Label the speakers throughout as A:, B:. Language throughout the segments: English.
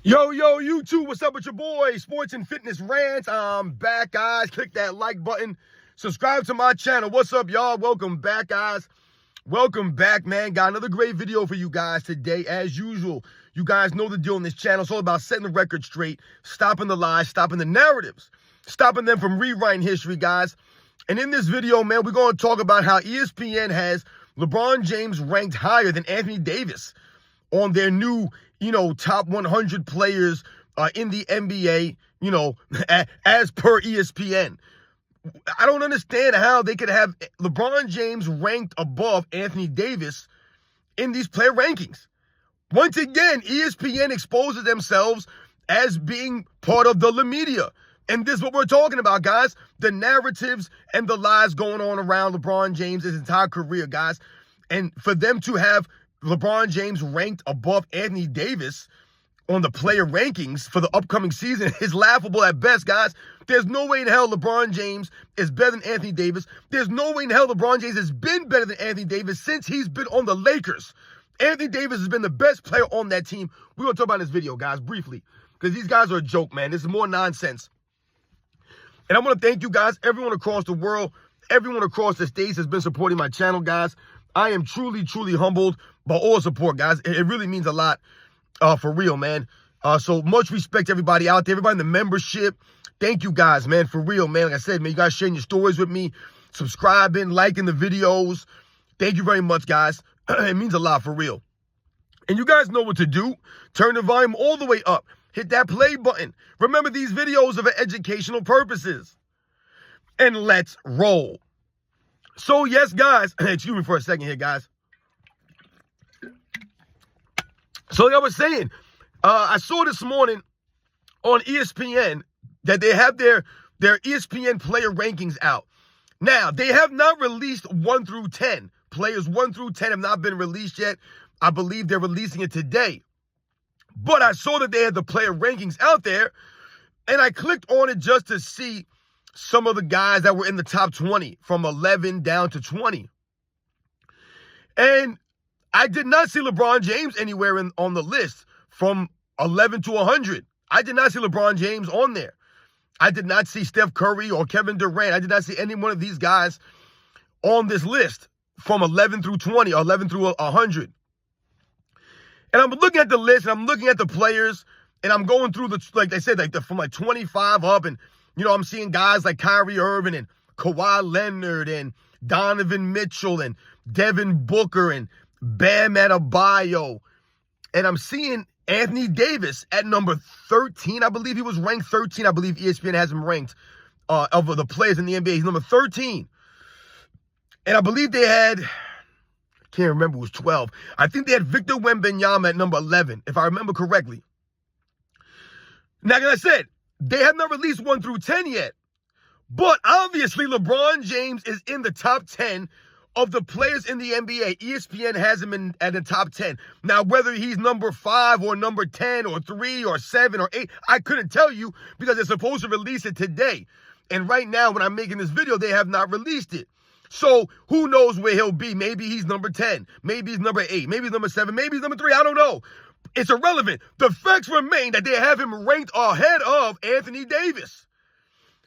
A: Yo, YouTube, what's up with your boy? Sports and Fitness Rants. I'm back, guys. Click that like button. Subscribe to my channel. What's up, y'all? Welcome back, guys. Welcome back, man. Got another great video for you guys today, as usual. You guys know the deal on this channel. It's all about setting the record straight, stopping the lies, stopping the narratives, stopping them from rewriting history, guys. And in this video, man, we're going to talk about how ESPN has LeBron James ranked higher than Anthony Davis on their new, top 100 players in the NBA, as per ESPN. I don't understand how they could have LeBron James ranked above Anthony Davis in these player rankings. Once again, ESPN exposes themselves as being part of the media. And this is what we're talking about, guys. The narratives and the lies going on around LeBron James' his entire career, guys. And for them to have LeBron James ranked above Anthony Davis on the player rankings for the upcoming season is laughable at best, guys. There's no way in hell LeBron James is better than Anthony Davis. There's no way in hell LeBron James has been better than Anthony Davis since he's been on the Lakers. Anthony Davis has been the best player on that team. We're going to talk about this video, guys, briefly, because these guys are a joke, man. This is more nonsense. And I want to thank you guys, everyone across the world, everyone across the states has been supporting my channel, guys. I am truly, truly humbled by all support, guys. It really means a lot, for real, man. So much respect to everybody out there, everybody in the membership. Thank you guys, man, for real, man. Like I said, man, you guys sharing your stories with me, subscribing, liking the videos. Thank you very much, guys. It means a lot, for real. And you guys know what to do. Turn the volume all the way up. Hit that play button. Remember, these videos are for educational purposes. And let's roll. So, yes, guys. Excuse me for a second here, guys. So, like I was saying, I saw this morning on ESPN that they have their ESPN player rankings out. Now, they have not released 1 through 10. Players 1 through 10 have not been released yet. I believe they're releasing it today. But I saw that they had the player rankings out there, and I clicked on it just to see some of the guys that were in the top 20 from 11 down to 20. And I did not see LeBron James anywhere on the list from 11 to 100. I did not see LeBron James on there. I did not see Steph Curry or Kevin Durant. I did not see any one of these guys on this list from 11 through 20 or 11 through 100. And I'm looking at the list, and I'm looking at the players, and I'm going through like I said, from 25 up, and, I'm seeing guys like Kyrie Irving and Kawhi Leonard and Donovan Mitchell and Devin Booker and Bam Adebayo. And I'm seeing Anthony Davis at number 13. I believe he was ranked 13. I believe ESPN has him ranked of the players in the NBA. He's number 13. And I believe they had, I can't remember, it was 12. I think they had Victor Wembanyama at number 11, if I remember correctly. Now, like I said, they have not released 1 through 10 yet. But obviously, LeBron James is in the top 10 of the players in the NBA. ESPN has him at the top 10. Now, whether he's number 5 or number 10 or 3 or 7 or 8, I couldn't tell you because they're supposed to release it today. And right now, when I'm making this video, they have not released it. So who knows where he'll be? Maybe he's number 10. Maybe he's number 8. Maybe he's number 7. Maybe he's number 3. I don't know. It's irrelevant. The facts remain that they have him ranked ahead of Anthony Davis.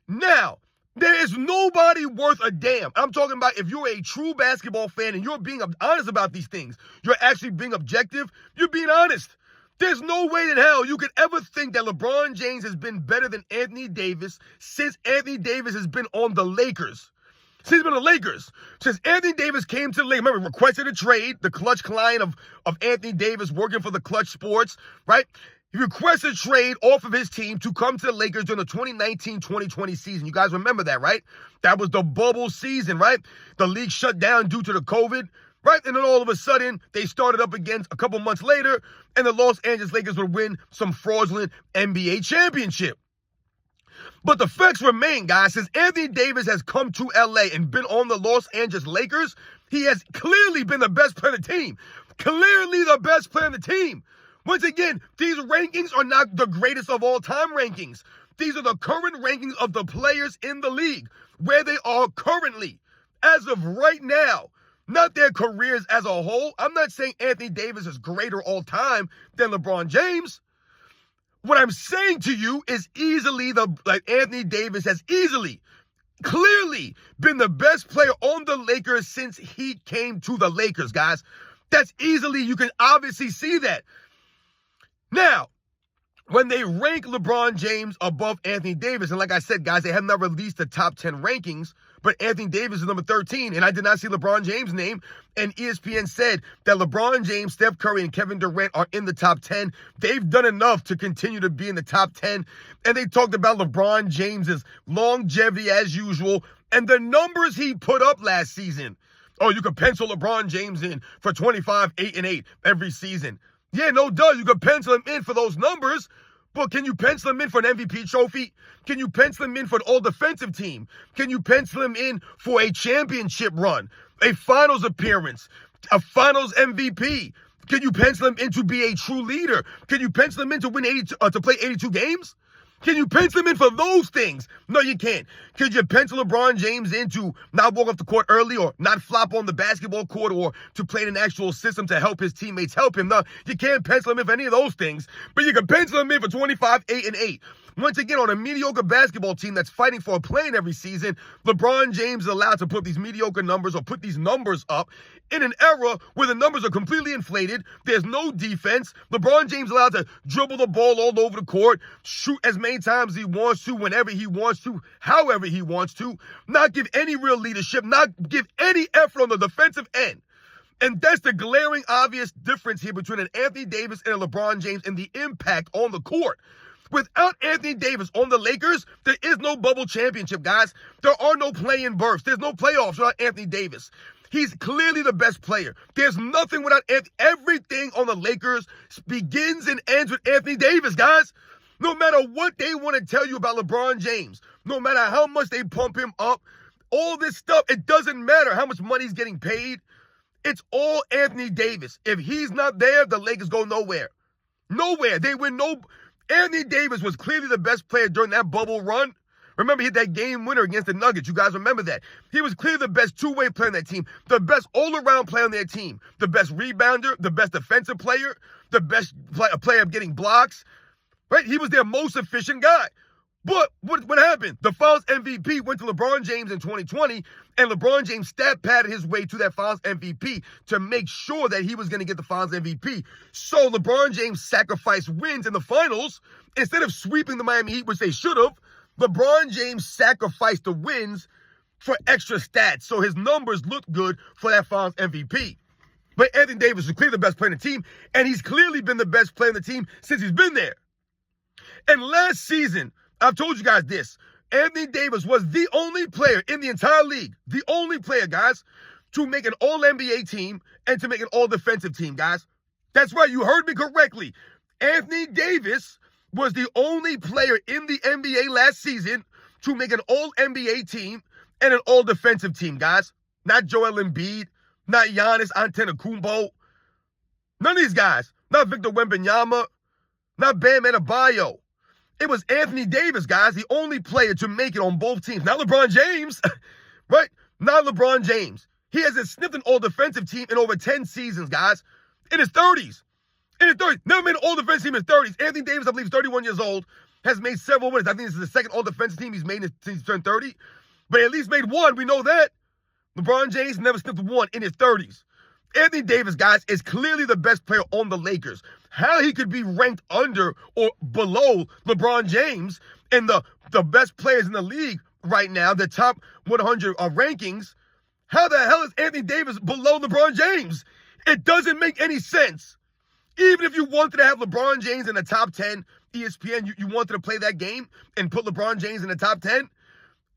A: Now, there is nobody worth a damn. I'm talking about if you're a true basketball fan and you're being honest about these things, you're actually being objective, you're being honest. There's no way in hell you could ever think that LeBron James has been better than Anthony Davis since Anthony Davis has been on the Lakers. Since he's been on the Lakers. Since Anthony Davis came to the Lakers. Remember, requested a trade, the Clutch client of Anthony Davis working for the Clutch Sports, right? He requested a trade off of his team to come to the Lakers during the 2019-2020 season. You guys remember that, right? That was the bubble season, right? The league shut down due to the COVID, right? And then all of a sudden, they started up again a couple months later, and the Los Angeles Lakers would win some fraudulent NBA championship. But the facts remain, guys. Since Anthony Davis has come to LA and been on the Los Angeles Lakers, he has clearly been the best player on the team. Clearly the best player on the team. Once again, these rankings are not the greatest of all time rankings. These are the current rankings of the players in the league, where they are currently, as of right now. Not their careers as a whole. I'm not saying Anthony Davis is greater all time than LeBron James. What I'm saying to you is Anthony Davis has clearly been the best player on the Lakers since he came to the Lakers, guys. You can obviously see that. Now, when they rank LeBron James above Anthony Davis, and like I said, guys, they have not released the top 10 rankings, but Anthony Davis is number 13, and I did not see LeBron James' name, and ESPN said that LeBron James, Steph Curry, and Kevin Durant are in the top 10. They've done enough to continue to be in the top 10, and they talked about LeBron James's longevity as usual, and the numbers he put up last season. Oh, you could pencil LeBron James in for 25, 8, and 8 every season. Yeah, no duh, you could pencil him in for those numbers, but can you pencil him in for an MVP trophy? Can you pencil him in for an all-defensive team? Can you pencil him in for a championship run, a finals appearance, a finals MVP? Can you pencil him in to be a true leader? Can you pencil him in to win to play 82 games? Can you pencil him in for those things? No, you can't. Could you pencil LeBron James in to not walk off the court early or not flop on the basketball court or to play in an actual system to help his teammates help him? No, you can't pencil him in for any of those things, but you can pencil him in for 25, 8, and 8. Once again, on a mediocre basketball team that's fighting for a play-in every season, LeBron James is allowed to put these mediocre numbers or put these numbers up in an era where the numbers are completely inflated. There's no defense. LeBron James is allowed to dribble the ball all over the court, shoot as many times as he wants to, whenever he wants to, however he wants to, not give any real leadership, not give any effort on the defensive end. And that's the glaring obvious difference here between an Anthony Davis and a LeBron James and the impact on the court. Without Anthony Davis on the Lakers, there is no bubble championship, guys. There are no play-in berths. There's no playoffs without Anthony Davis. He's clearly the best player. There's nothing without Anthony. Everything on the Lakers begins and ends with Anthony Davis, guys. No matter what they want to tell you about LeBron James, no matter how much they pump him up, all this stuff, it doesn't matter how much money he's getting paid. It's all Anthony Davis. If he's not there, the Lakers go nowhere. Nowhere. They win no... Anthony Davis was clearly the best player during that bubble run. Remember, he hit that game winner against the Nuggets. You guys remember that. He was clearly the best two-way player on that team, the best all-around player on their team, the best rebounder, the best defensive player, the best player of getting blocks. Right? He was their most efficient guy. But what happened? The Finals MVP went to LeBron James in 2020, and LeBron James stat padded his way to that Finals MVP to make sure that he was going to get the Finals MVP. So LeBron James sacrificed wins in the finals. Instead of sweeping the Miami Heat, which they should have, LeBron James sacrificed the wins for extra stats. So his numbers looked good for that Finals MVP. But Anthony Davis is clearly the best player in the team, and he's clearly been the best player in the team since he's been there. And last season, I've told you guys this. Anthony Davis was the only player in the entire league, the only player, guys, to make an all-NBA team and to make an all-defensive team, guys. That's right. You heard me correctly. Anthony Davis was the only player in the NBA last season to make an all-NBA team and an all-defensive team, guys. Not Joel Embiid, not Giannis Antetokounmpo. None of these guys. Not Victor Wembanyama, not Bam Adebayo. It was Anthony Davis, guys, the only player to make it on both teams. Not LeBron James, right? Not LeBron James. He hasn't sniffed an all-defensive team in over 10 seasons, guys. In his 30s. In his 30s. Never made an all-defensive team in his 30s. Anthony Davis, I believe, is 31 years old, has made several wins. I think this is the second all-defensive team he's made since he turned 30. But at least made one. We know that. LeBron James never sniffed one in his 30s. Anthony Davis, guys, is clearly the best player on the Lakers. How he could be ranked under or below LeBron James and the best players in the league right now, the top 100 rankings, how the hell is Anthony Davis below LeBron James? It doesn't make any sense. Even if you wanted to have LeBron James in the top 10, ESPN, you wanted to play that game and put LeBron James in the top 10,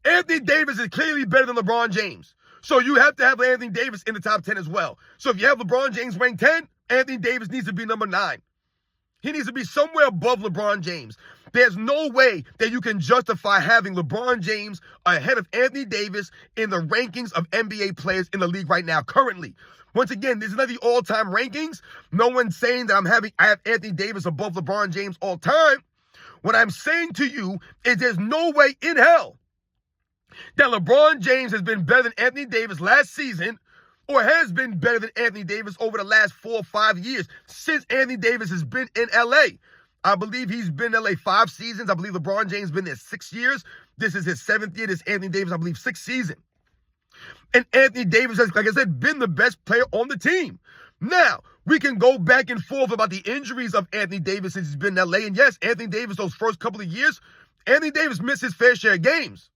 A: Anthony Davis is clearly better than LeBron James. So you have to have Anthony Davis in the top 10 as well. So if you have LeBron James ranked 10, Anthony Davis needs to be number 9. He needs to be somewhere above LeBron James. There's no way that you can justify having LeBron James ahead of Anthony Davis in the rankings of NBA players in the league right now, currently. Once again, this is not the all-time rankings. No one's saying that I have Anthony Davis above LeBron James all time. What I'm saying to you is there's no way in hell that LeBron James has been better than Anthony Davis last season or has been better than Anthony Davis over the last 4 or 5 years since Anthony Davis has been in LA. I believe he's been in LA 5 seasons. I believe LeBron James been there 6 years. This is his 7th year. This is Anthony Davis, I believe, 6th season. And Anthony Davis has, like I said, been the best player on the team. Now, we can go back and forth about the injuries of Anthony Davis since he's been in LA. And yes, Anthony Davis, those first couple of years, Anthony Davis missed his fair share of games.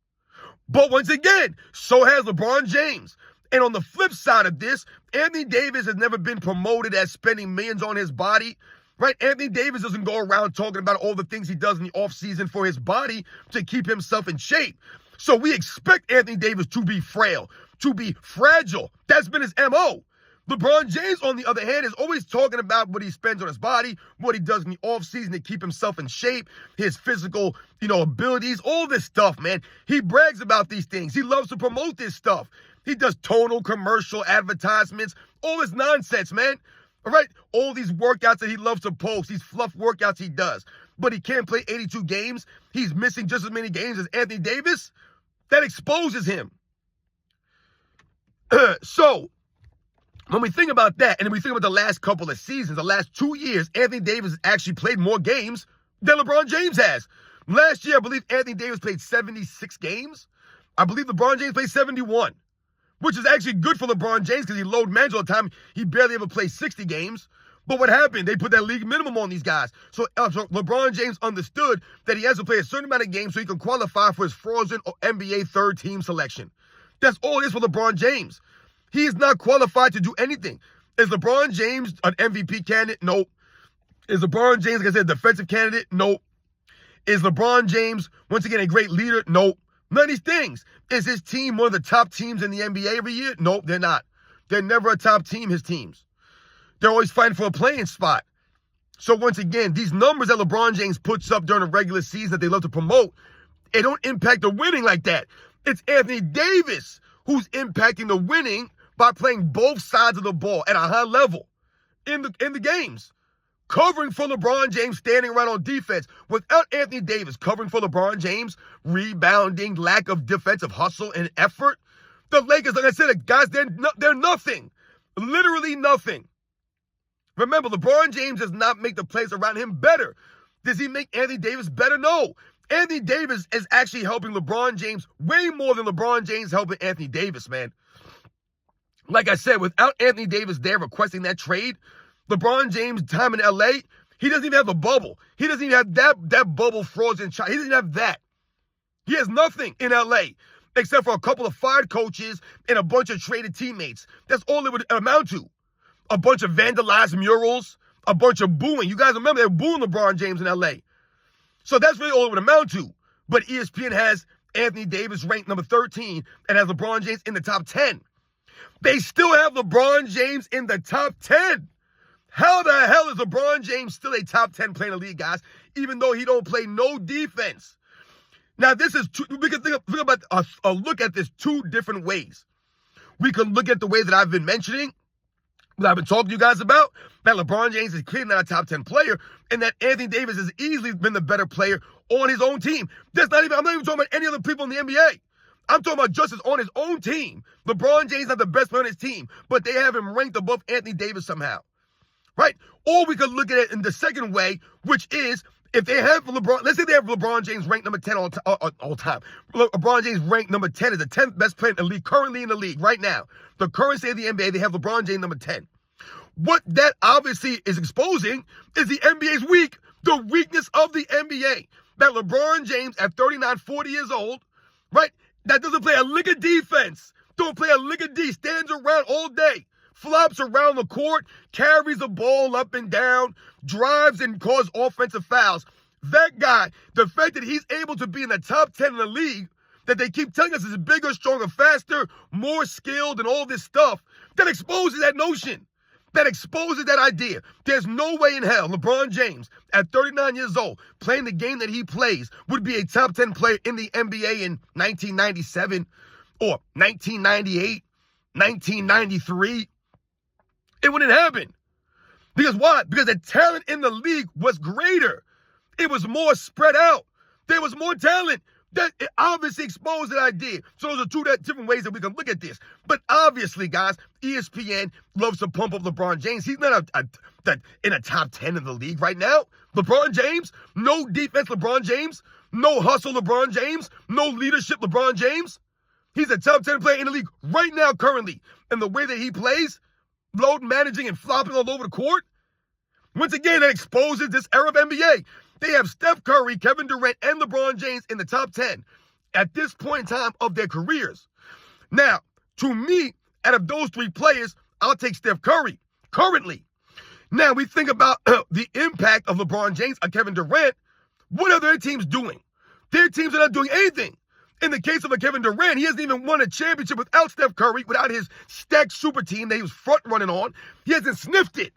A: But once again, so has LeBron James. And on the flip side of this, Anthony Davis has never been promoted as spending millions on his body, right? Anthony Davis doesn't go around talking about all the things he does in the offseason for his body to keep himself in shape. So we expect Anthony Davis to be frail, to be fragile. That's been his MO. LeBron James, on the other hand, is always talking about what he spends on his body, what he does in the offseason to keep himself in shape, his physical, abilities, all this stuff, man. He brags about these things. He loves to promote this stuff. He does tonal commercial advertisements, all this nonsense, man. All right? All these workouts that he loves to post, these fluff workouts he does. But he can't play 82 games. He's missing just as many games as Anthony Davis. That exposes him. So, when we think about that, and then we think about the last couple of seasons, the last 2 years, Anthony Davis has actually played more games than LeBron James has. Last year, I believe Anthony Davis played 76 games. I believe LeBron James played 71, which is actually good for LeBron James because he load managed all the time. He barely ever played 60 games. But what happened? They put that league minimum on these guys. So LeBron James understood that he has to play a certain amount of games so he can qualify for his frozen NBA third-team selection. That's all it is for LeBron James. He is not qualified to do anything. Is LeBron James an MVP candidate? Nope. Is LeBron James, like I said, a defensive candidate? Nope. Is LeBron James, once again, a great leader? Nope. None of these things. Is his team one of the top teams in the NBA every year? Nope, they're not. They're never a top team, his teams. They're always fighting for a playing spot. So once again, these numbers that LeBron James puts up during the regular season that they love to promote, it don't impact the winning like that. It's Anthony Davis who's impacting the winning by playing both sides of the ball at a high level in the games. Covering for LeBron James, standing around on defense. Without Anthony Davis covering for LeBron James, rebounding, lack of defensive hustle and effort, the Lakers, like I said, guys, they're nothing. Literally nothing. Remember, LeBron James does not make the plays around him better. Does he make Anthony Davis better? No. Anthony Davis is actually helping LeBron James way more than LeBron James helping Anthony Davis, man. Like I said, without Anthony Davis there requesting that trade, LeBron James' time in LA, he doesn't even have a bubble. He doesn't even have that bubble frozen shot. He doesn't have that. He has nothing in LA except for a couple of fired coaches and a bunch of traded teammates. That's all it would amount to. A bunch of vandalized murals, a bunch of booing. You guys remember they were booing LeBron James in LA. So that's really all it would amount to. But ESPN has Anthony Davis ranked number 13 and has LeBron James in the top 10. They still have LeBron James in the top 10. How the hell is LeBron James still a top 10 player in the league, guys, even though he don't play no defense? Now, this is we can think about a look at this two different ways. We can look at the way that I've been mentioning, that I've been talking to you guys about, that LeBron James is clearly not a top 10 player, and that Anthony Davis has easily been the better player on his own team. I'm not even talking about any other people in the NBA. I'm talking about just on his own team. LeBron James is not the best player on his team, but they have him ranked above Anthony Davis somehow. Right? Or we could look at it in the second way, which is if they have LeBron, let's say they have LeBron James ranked number 10 all time. LeBron James ranked number 10 as the 10th best player in the league, currently in the league right now. The current state of the NBA, they have LeBron James number 10. What that obviously is exposing is the NBA's weak, the weakness of the NBA. That LeBron James at 39, 40 years old, right, that doesn't play a lick of defense, don't play a lick of D, stands around all day, flops around the court, carries the ball up and down, drives and causes offensive fouls. That guy, the fact that he's able to be in the top 10 in the league, that they keep telling us is bigger, stronger, faster, more skilled, and all this stuff, that exposes that notion. That exposes that idea. There's no way in hell LeBron James, at 39 years old, playing the game that he plays, would be a top 10 player in the NBA in 1997 or 1998, 1993. It wouldn't happen. Because why? Because the talent in the league was greater. It was more spread out. There was more talent. That it obviously exposed that idea. So those are two different ways that we can look at this. But obviously, guys, ESPN loves to pump up LeBron James. He's not in a top 10 in the league right now. LeBron James, no defense LeBron James, no hustle LeBron James, no leadership LeBron James. He's a top 10 player in the league right now currently. And the way that he plays, load managing and flopping all over the court, once again, that exposes this era of NBA. They have Steph Curry, Kevin Durant, and LeBron James in the top 10 at this point in time of their careers. Now, to me, out of those three players, I'll take Steph Curry currently. Now, we think about the impact of LeBron James on Kevin Durant. What are their teams doing? Their teams are not doing anything. In the case of a Kevin Durant, he hasn't even won a championship without Steph Curry, without his stacked super team that he was front running on. He hasn't sniffed it.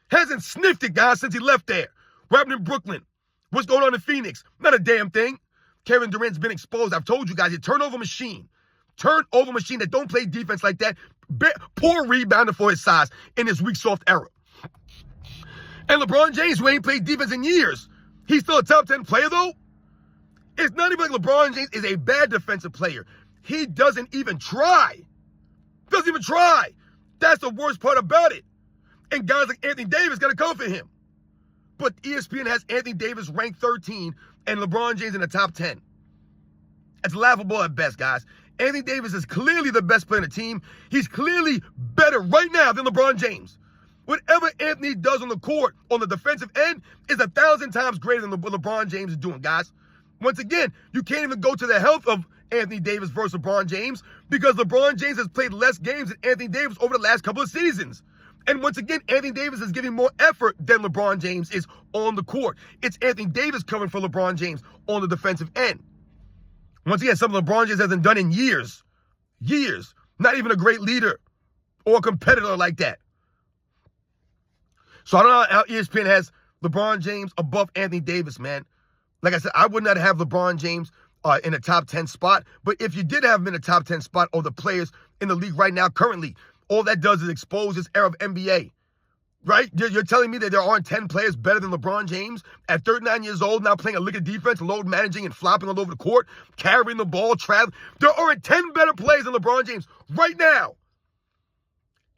A: Hasn't sniffed it, guys, since he left there. What happened in Brooklyn? What's going on in Phoenix? Not a damn thing. Kevin Durant's been exposed. I've told you guys, a turnover machine. Turnover machine that don't play defense like that. Poor rebounder for his size in his weak, soft era. And LeBron James, who ain't played defense in years, he's still a top 10 player, though? It's not even like LeBron James is a bad defensive player. He doesn't even try. Doesn't even try. That's the worst part about it. And guys like Anthony Davis got to come for him. But ESPN has Anthony Davis ranked 13 and LeBron James in the top 10. It's laughable at best, guys. Anthony Davis is clearly the best player on the team. He's clearly better right now than LeBron James. Whatever Anthony does on the court, on the defensive end, is 1,000 times greater than what LeBron James is doing, guys. Once again, you can't even go to the health of Anthony Davis versus LeBron James because LeBron James has played less games than Anthony Davis over the last couple of seasons. And once again, Anthony Davis is giving more effort than LeBron James is on the court. It's Anthony Davis coming for LeBron James on the defensive end. Once again, something LeBron James hasn't done in years. Years. Not even a great leader or a competitor like that. So I don't know how ESPN has LeBron James above Anthony Davis, man. Like I said, I would not have LeBron James in a top 10 spot. But if you did have him in a top 10 spot or the players in the league right now currently, all that does is expose this era of NBA, right? You're telling me that there aren't 10 players better than LeBron James at 39 years old, now playing a lick of defense, load managing and flopping all over the court, carrying the ball, traveling. There aren't 10 better players than LeBron James right now.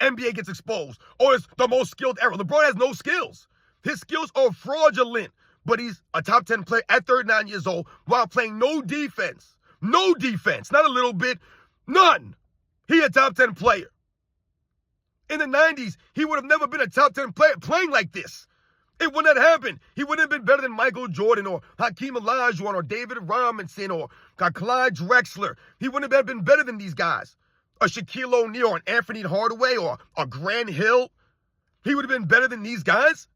A: NBA gets exposed. Or it's the most skilled era. LeBron has no skills. His skills are fraudulent, but he's a top 10 player at 39 years old while playing no defense. No defense. Not a little bit. None. He a top 10 player. In the 90s, he would have never been a top 10 player playing like this. It would not happen. He wouldn't have been better than Michael Jordan or Hakeem Olajuwon or David Robinson or Clyde Drexler. He wouldn't have been better than these guys. Or Shaquille O'Neal or Anthony Hardaway or Grant Hill. He would have been better than these guys.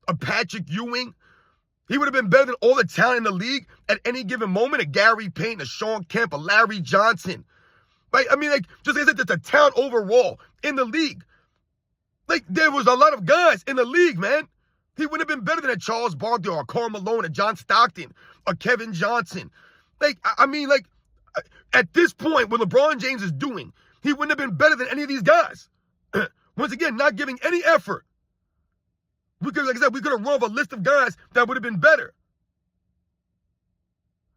A: A Patrick Ewing. He would have been better than all the talent in the league at any given moment. A Gary Payton, a Sean Kemp, a Larry Johnson. Right? I mean, like, just as the talent overall in the league. Like, there was a lot of guys in the league, man. He would have been better than a Charles Barkley or a Karl Malone, a John Stockton, or Kevin Johnson. Like, I mean, like, at this point, what LeBron James is doing, he wouldn't have been better than any of these guys. Once again, not giving any effort. We could, like I said, we could have run off a list of guys that would have been better.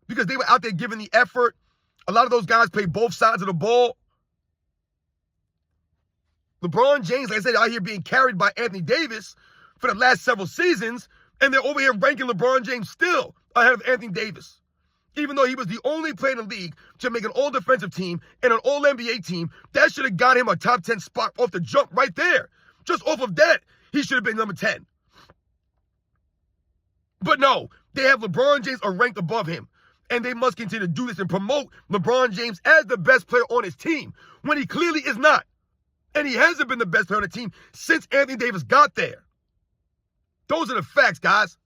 A: Because they were out there giving the effort. A lot of those guys play both sides of the ball. LeBron James, like I said, out here being carried by Anthony Davis for the last several seasons, and they're over here ranking LeBron James still ahead of Anthony Davis. Even though he was the only player in the league to make an all-defensive team and an all-NBA team, that should have got him a top 10 spot off the jump right there. Just off of that, he should have been number 10. But no, they have LeBron James ranked above him. And they must continue to do this and promote LeBron James as the best player on his team when he clearly is not. And he hasn't been the best player on the team since Anthony Davis got there. Those are the facts, guys.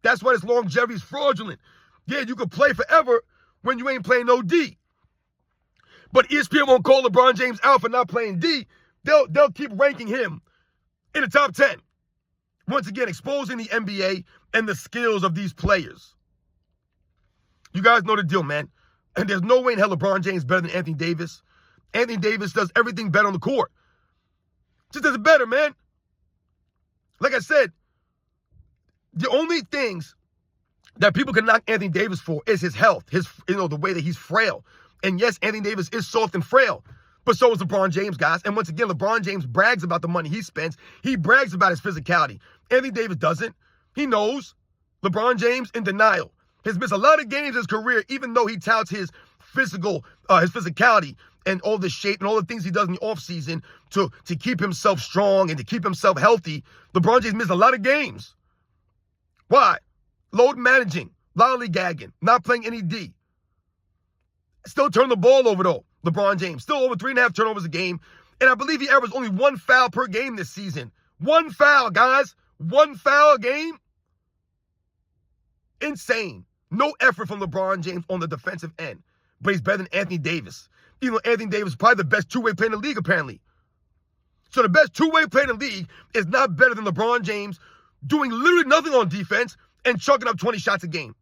A: That's why this longevity is fraudulent. Yeah, you can play forever when you ain't playing no D. But ESPN won't call LeBron James out for not playing D. They'll keep ranking him in the top 10. Once again, exposing the NBA and the skills of these players. You guys know the deal, man. And there's no way in hell LeBron James is better than Anthony Davis. Anthony Davis does everything better on the court. Just does it better, man. Like I said, the only things that people can knock Anthony Davis for is his health, the way that he's frail. And yes, Anthony Davis is soft and frail, but so is LeBron James, guys. And once again, LeBron James brags about the money he spends. He brags about his physicality. Anthony Davis doesn't. He knows. LeBron James in denial. Has missed a lot of games in his career, even though he touts his physicality and all the shape and all the things he does in the offseason to keep himself strong and to keep himself healthy. LeBron James missed a lot of games. Why? Load managing, lollygagging, not playing any D. Still turn the ball over, though, LeBron James. Still over 3.5 turnovers a game. And I believe he averaged only 1 foul per game this season. 1 foul, guys. 1 foul a game. Insane. No effort from LeBron James on the defensive end. But he's better than Anthony Davis. Even though Anthony Davis is probably the best two-way player in the league, apparently. So the best two-way player in the league is not better than LeBron James doing literally nothing on defense and chucking up 20 shots a game.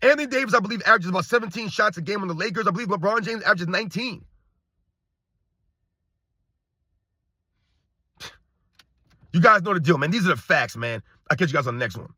A: Anthony Davis, I believe, averages about 17 shots a game on the Lakers. I believe LeBron James averages 19. You guys know the deal, man. These are the facts, man. I'll catch you guys on the next one.